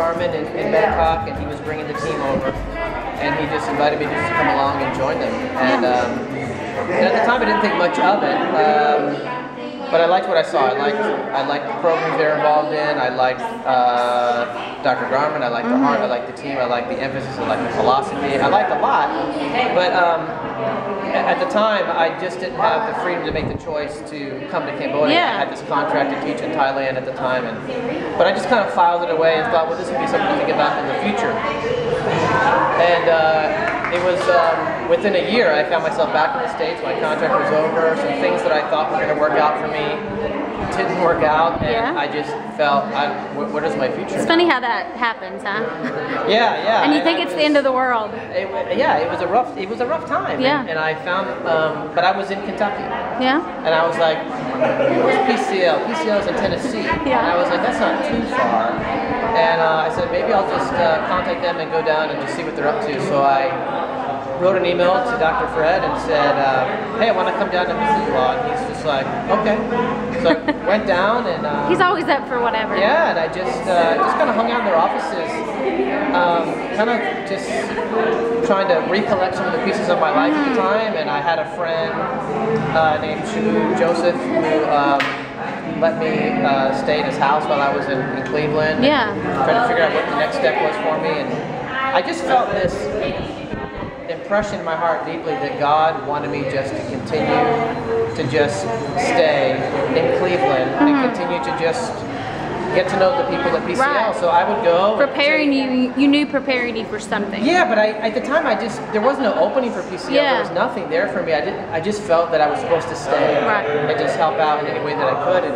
Garmin in Bangkok, and he was bringing the team over, and he just invited me just to come along and join them. And at the time, I didn't think much of it, but I liked what I saw. I liked the programs they're involved in. I liked Dr. Garmin. I liked the heart. I liked the team. I liked the emphasis. I liked the philosophy. I liked a lot, but at the time, I just didn't have the freedom to make the choice to come to Cambodia. Yeah. I had this contract to teach in Thailand at the time, but I just kind of filed it away and thought, well, this would be something to think about in the future. And it was within a year, I found myself back in the States. My contract was over. Some things that I thought were going to work out for me didn't work out, and I just felt, what is my future? It's funny how that happens, huh? Yeah. And you think it's the end of the world. It was a rough time. Yeah. And I found, but I was in Kentucky. Yeah. And I was like, where's PCL? PCL is in Tennessee. Yeah. And I was like, that's not too far. And I said, maybe I'll just contact them and go down and just see what they're up to. So I wrote an email to Dr. Fred and said, hey, I want to come down and visit you all. And he's just like, okay. So I went down and... he's always up for whatever. Yeah, and I just kind of hung out in their offices, kind of just trying to recollect some of the pieces of my life at the time. And I had a friend named Joseph who let me stay at his house while I was in Cleveland. Yeah. Trying to figure out what the next step was for me. And I just felt this impression in my heart deeply that God wanted me just to continue to just stay in Cleveland and continue to just get to know the people at PCL. Right. So I would go. Preparing you knew preparing you for something. Yeah, but at the time there was no opening for PCL. Yeah. There was nothing there for me. I just felt that I was supposed to stay and just help out in any way that I could. And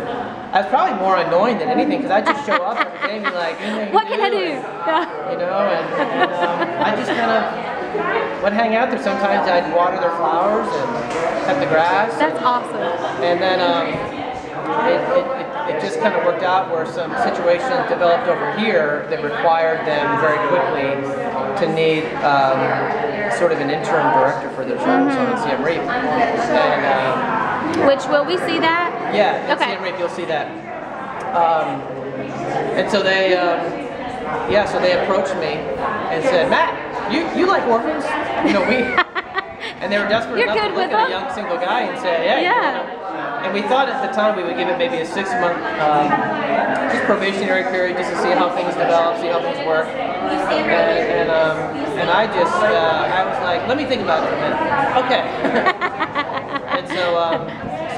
I was probably more annoying than anything because I just show up every day and be like, what can I do? You know, and I just kind of would hang out there. Sometimes I'd water their flowers and cut the grass. That's awesome. And then it just kind of worked out where some situations developed over here that required them very quickly to need sort of an interim director for their children's home in Siem Reap. And, which, will we see that? Yeah, in okay. Siem Reap you'll see that. And so they, so they approached me and said, Matt, you like orphans? You know, and they were desperate enough to look at a young single guy and say, yeah. And we thought at the time we would give it maybe a 6-month just probationary period just to see how things develop, see how things work. And I was like, let me think about it for a minute. Okay. And so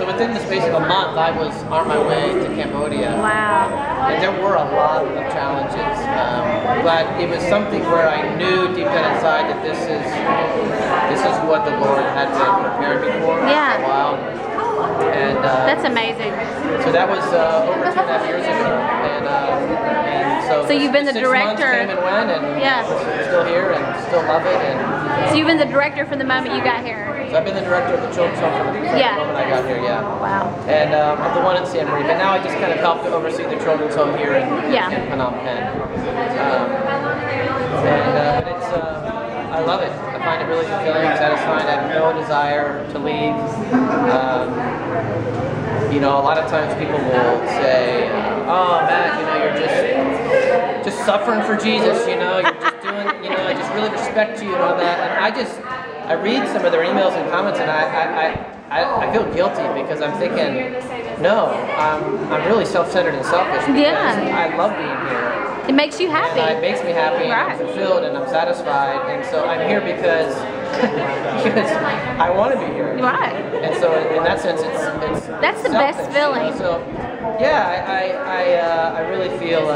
within the space of a month, I was on my way to Cambodia. Wow. And there were a lot of challenges, but it was something where I knew deep down inside that this is what the Lord had been preparing me for a while. And that's amazing. So that was over 2.5 years ago, and so you've been the director. 6 months came and went, and we're still here and still love it. And so you've been the director from the moment you got here. So I've been the director of the children's home from the moment I got here. Yeah. Wow. And of the one in Siem Reap, and now I just kind of help to oversee the children's home here in Phnom Penh. But it's I love it. I find it really fulfilling, satisfying. I have no desire to leave. You know, a lot of times people will say, "Oh, Matt, you know, you're just suffering for Jesus. You know, you're just doing. You know, I just really respect you and all that." And I read some of their emails and comments, and I feel guilty because I'm thinking, no, I'm really self-centered and selfish because I love being here. It makes you happy. And it makes me happy, and I'm fulfilled, and I'm satisfied, and so I'm here because I want to be here. Right. And so in that sense, it's that's the selfish, best feeling. You know? So I really feel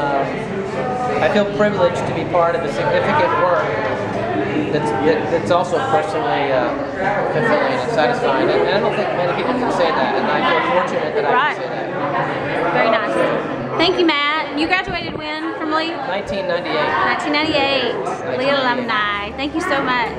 I feel privileged to be part of a significant work that's also personally fulfilling and satisfying. And I don't think many people can say that, and I feel fortunate that I can say that. Very nice. Thank you, Matt. You graduated when from Lee? 1998. 1998. Lee Alumni. Thank you so much.